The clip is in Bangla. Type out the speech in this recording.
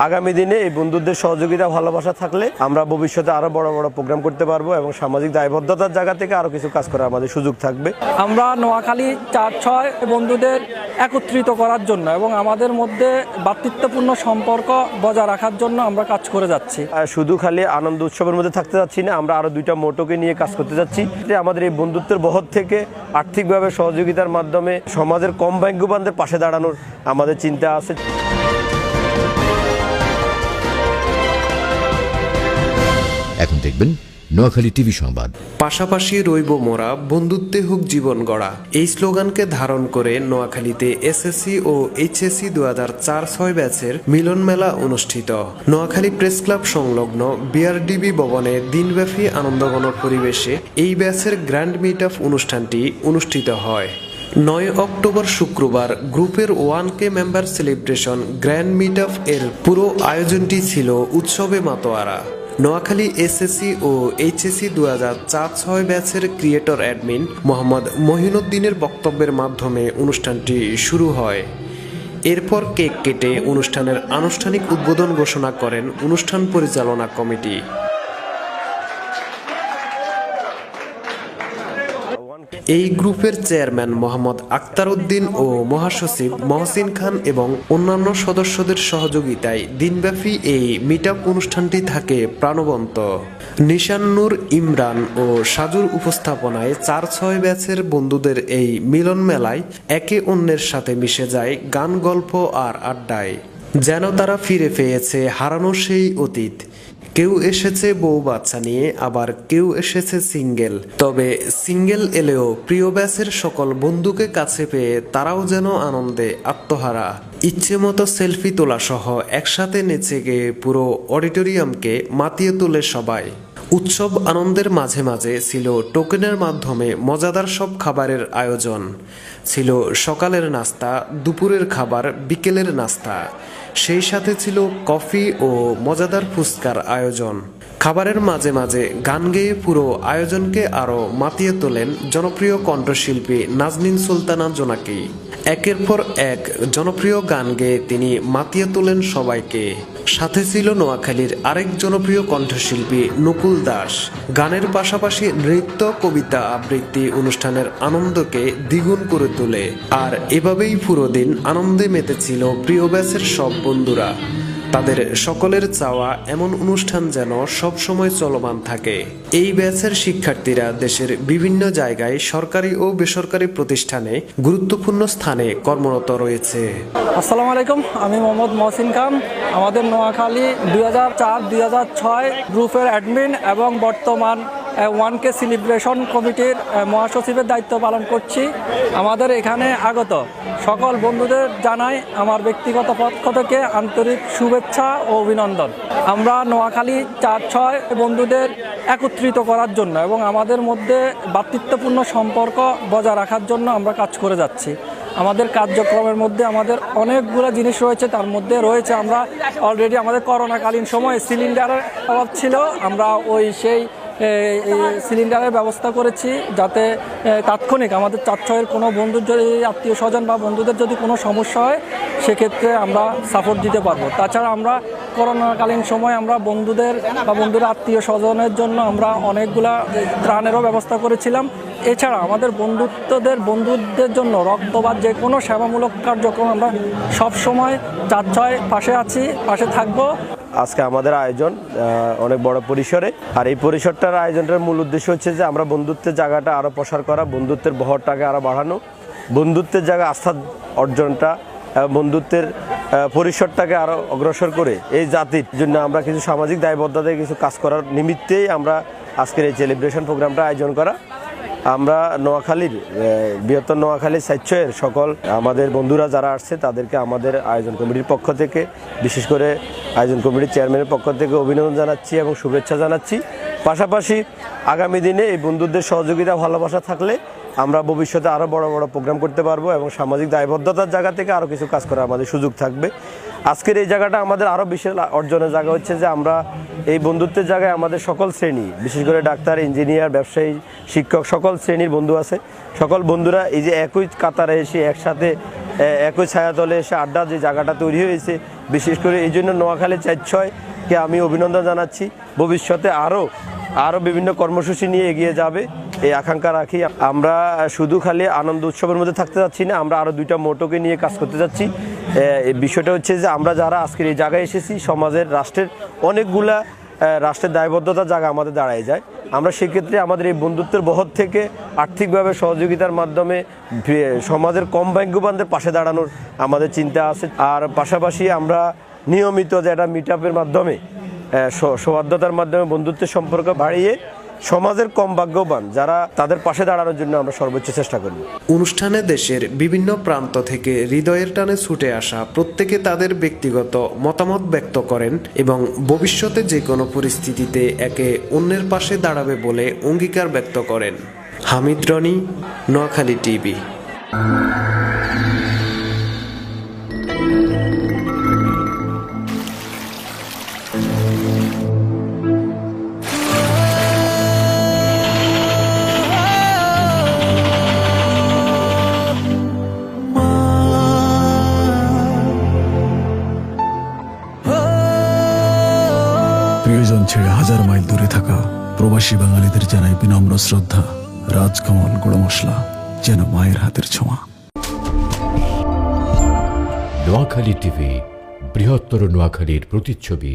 আগামী দিনে এই বন্ধুদের সহযোগিতা ভালোবাসা থাকলে আমরা ভবিষ্যতে আরো বড় বড় প্রোগ্রাম করতে পারবো এবং সামাজিক দায়বদ্ধতার জায়গা থেকে আরো কিছু কাজ করার আমাদের সুযোগ থাকবে। আমরা নোয়াখালী ৪-৬ বন্ধুদের একত্রিত করার জন্য এবং আমাদের মধ্যে ভ্রাতৃত্বপূর্ণ সম্পর্ক বজায় রাখার জন্য আমরা কাজ করে যাচ্ছি। শুধু খালি আনন্দ উৎসবের মধ্যে থাকতে যাচ্ছি না, আমরা আরো দুইটা মোটোকে নিয়ে কাজ করতে যাচ্ছি। আমাদের এই বন্ধুত্বের বহর থেকে আর্থিকভাবে সহযোগিতার মাধ্যমে সমাজের কম ভাগ্যবানদের পাশে দাঁড়ানোর আমাদের চিন্তা আছে। এখন দেখবেন নোয়াখালী টিভি সংবাদ। পাশাপাশি রইব মোরা, বন্ধুত্বে হোক জীবন গড়া, এই স্লোগানকে ধারণ করে নোয়াখালীতে এসএসসি ও এইচএসসি 2004-06 ব্যাচের মিলন মেলা অনুষ্ঠিত। নোয়াখালী প্রেস ক্লাব সংলগ্ন বিআরডিবি ভবনে দিনব্যাপী আনন্দঘন পরিবেশে এই ব্যাচের গ্র্যান্ড মিট আপ অনুষ্ঠানটি অনুষ্ঠিত হয়। 9 অক্টোবর শুক্রবার গ্রুপের 1K member celebration grand meet up এর পুরো আয়োজনটি ছিল উৎসবে মাতোয়ারা। নোয়াখালী এসএসসি ও এইচএসসি 2004-06 ব্যাচের ক্রিয়েটর অ্যাডমিন মোহাম্মদ মহিনুদ্দিনের বক্তব্যের মাধ্যমে অনুষ্ঠানটি শুরু হয়। এরপর কেক কেটে অনুষ্ঠানের আনুষ্ঠানিক উদ্বোধন ঘোষণা করেন অনুষ্ঠান পরিচালনা কমিটি। এই গ্রুপের চেয়ারম্যান মোহাম্মদ আক্তার উদ্দিন ও মহাসচিব মহসিন খান এবং অন্যান্য সদস্যদের সহযোগিতায় দিনব্যাপী এই মিট আপ অনুষ্ঠানটি থাকে প্রাণবন্ত। নিশান্নুর, ইমরান ও সাজুর উপস্থাপনায় 4-6 ব্যাচের বন্ধুদের এই মিলন মেলায় একে অন্যের সাথে মিশে যায় গান, গল্প আর আড্ডায়। যেন তারা ফিরে পেয়েছে হারানো সেই অতীত। কেউ এসেছে বউ বাচ্চা নিয়ে, আবার কেউ এসেছে সিঙ্গেল। তবে সিঙ্গেল এলেও প্রিয় ব্যাচের সকল বন্ধুকে কাছে পেয়ে তারাও যেন আনন্দে আত্মহারা। ইচ্ছে মতো সেলফি তোলা সহ একসাথে নেচে গিয়ে পুরো অডিটোরিয়ামকে মাতিয়ে তোলে সবাই। উৎসব আনন্দের মাঝে মাঝে ছিল টোকেনের মাধ্যমে মজাদার সব খাবারের আয়োজন। ছিল সকালের নাস্তা, দুপুরের খাবার, বিকেলের নাস্তা। সেই সাথে ছিল কফি ও মজাদার ফুচকার আয়োজন। খাবারের মাঝে মাঝে গান গেয়ে পুরো আয়োজনকে আরও মাতিয়ে তোলেন জনপ্রিয় কণ্ঠশিল্পী নাজনীন সুলতানা জোনাকি। একের পর এক জনপ্রিয় গান গেয়ে তিনি মাতিয়ে তোলেন সবাইকে। সাথে ছিল নোয়াখালীর আরেক জনপ্রিয় কণ্ঠশিল্পী নকুল দাস। গানের পাশাপাশি নৃত্য, কবিতা আবৃত্তি অনুষ্ঠানের আনন্দকে দ্বিগুণ করে তোলে। আর এভাবেই পুরো দিন আনন্দে মেতেছিল প্রিয় ব্যাচের সব বন্ধুরা। তাদের সকলের চাওয়া এমন অনুষ্ঠান যেন সব সময় চলমান থাকে। এই ব্যাচের শিক্ষার্থীরা দেশের বিভিন্ন জায়গায় সরকারি ও বেসরকারি প্রতিষ্ঠানে গুরুত্বপূর্ণ স্থানে কর্মরত রয়েছে। আসসালামু আলাইকুম, আমি মোহাম্মদ মহসিন খান। আমাদের নোয়াখালী 2004-2006 গ্রুপের অ্যাডমিন এবং বর্তমান 1K সেলিব্রেশন কমিটির মহাসচিবের দায়িত্ব পালন করছি। আমাদের এখানে আগত সকল বন্ধুদের জানাই আমার ব্যক্তিগত পক্ষ থেকে আন্তরিক শুভেচ্ছা ও অভিনন্দন। আমরা নোয়াখালী 4-6 বন্ধুদের একত্রিত করার জন্য এবং আমাদের মধ্যে ভ্রাতৃত্বপূর্ণ সম্পর্ক বজায় রাখার জন্য আমরা কাজ করে যাচ্ছি। আমাদের কার্যক্রমের মধ্যে আমাদের অনেকগুলো জিনিস রয়েছে। তার মধ্যে রয়েছে, আমরা অলরেডি আমাদের করোনাকালীন সময়ে সিলিন্ডারের অভাব ছিল। আমরা সেই সিলিন্ডারের ব্যবস্থা করেছি যাতে তাৎক্ষণিক আমাদের 4-6 কোনো বন্ধুর যদি আত্মীয় স্বজন বা বন্ধুদের যদি কোনো সমস্যা হয় সেক্ষেত্রে আমরা সাপোর্ট দিতে পারবো। তাছাড়া আমরা করোনাকালীন সময় আমরা বন্ধুদের বা বন্ধুর আত্মীয় স্বজনের জন্য আমরা অনেকগুলা ত্রাণেরও ব্যবস্থা করেছিলাম। এছাড়া আমাদের বন্ধুদের জন্য রক্ত বা যে কোনো সেবামূলক কার্যক্রম আমরা সবসময় 4-6 পাশে আছি, পাশে থাকবো। আজকে আমাদের আয়োজন অনেক বড় পরিসরে, আর এই পরিসরটার আয়োজনটার মূল উদ্দেশ্য হচ্ছে যে আমরা বন্ধুত্বের জায়গাটা আরও প্রসার করা, বন্ধুত্বের বহরটাকে আরও বাড়ানো, বন্ধুত্বের জায়গায় আস্থা অর্জনটা, বন্ধুত্বের পরিসরটাকে আরও অগ্রসর করে এই জাতির জন্য আমরা কিছু সামাজিক দায়বদ্ধতায় কিছু কাজ করার নিমিত্তেই আমরা আজকের এই সেলিব্রেশন প্রোগ্রামটা আয়োজন করা। আমরা নোয়াখালীর বৃহত্তর নোয়াখালী 4-6 সকল আমাদের বন্ধুরা যারা আসছে তাদেরকে আমাদের আয়োজন কমিটির পক্ষ থেকে, বিশেষ করে আয়োজন কমিটির চেয়ারম্যানের পক্ষ থেকে অভিনন্দন জানাচ্ছি এবং শুভেচ্ছা জানাচ্ছি। পাশাপাশি আগামী দিনে এই বন্ধুদের সহযোগিতা ভালোবাসা থাকলে আমরা ভবিষ্যতে আরও বড় বড় প্রোগ্রাম করতে পারবো এবং সামাজিক দায়বদ্ধতার জায়গা থেকে আরও কিছু কাজ করার আমাদের সুযোগ থাকবে। আজকের এই জায়গাটা আমাদের আরও বিশেষ অর্জনের জায়গা হচ্ছে যে আমরা এই বন্ধুত্বের জায়গায় আমাদের সকল শ্রেণী, বিশেষ করে ডাক্তার, ইঞ্জিনিয়ার, ব্যবসায়ী, শিক্ষক, সকল শ্রেণীর বন্ধু আছে। সকল বন্ধুরা এই যে একই কাতারে এসে একসাথে একই ছায়াতলে এসে আড্ডা যে জায়গাটা তৈরি হয়েছে, বিশেষ করে এই জন্য নোয়াখালী 4-6কে আমি অভিনন্দন জানাচ্ছি। ভবিষ্যতে আরও বিভিন্ন কর্মসূচি নিয়ে এগিয়ে যাবে এই আকাঙ্ক্ষা রাখি। আমরা শুধু খালি আনন্দ উৎসবের মধ্যে থাকতে যাচ্ছি না, আমরা আরও 2টা মোটোকে নিয়ে কাজ করতে যাচ্ছি। এই বিষয়টা হচ্ছে যে আমরা যারা আজকের এই জায়গায় এসেছি, সমাজের রাষ্ট্রের অনেকগুলা রাষ্ট্রের দায়বদ্ধতার জায়গা আমাদের দাঁড়ায় যায়। আমরা সেক্ষেত্রে আমাদের এই বন্ধুত্বের বহর থেকে আর্থিকভাবে সহযোগিতার মাধ্যমে সমাজের কম ভাগ্যবানদের পাশে দাঁড়ানোর আমাদের চিন্তা আছে। আর পাশাপাশি আমরা নিয়মিত যে একটা মিট আপের মাধ্যমে সৌহার্দ্যতার মাধ্যমে বন্ধুত্বের সম্পর্ক বাড়িয়ে সমাজের কম ভাগ্যবান যারা তাদের পাশে দাঁড়ানোর জন্য আমরা সর্বোচ্চ চেষ্টা করি। অনুষ্ঠানে দেশের বিভিন্ন প্রান্ত থেকে হৃদয়ের টানে ছুটে আসা প্রত্যেকে তাদের ব্যক্তিগত মতামত ব্যক্ত করেন এবং ভবিষ্যতে যে কোনো পরিস্থিতিতে একে অন্যের পাশে দাঁড়াবে বলে অঙ্গীকার ব্যক্ত করেন। হামিদ রনি, নোয়াখালী টিভি। প্রিয়জন ছেড়ে হাজার মাইল দূরে থাকা প্রবাসী বাঙালিদের জানাই বিনম্র শ্রদ্ধা। রাজকমল গুঁড়ো মশলা, যেন মায়ের হাতের ছোঁয়া। নোয়াখালী টিভি, বৃহত্তর নোয়াখালীর প্রতিচ্ছবি।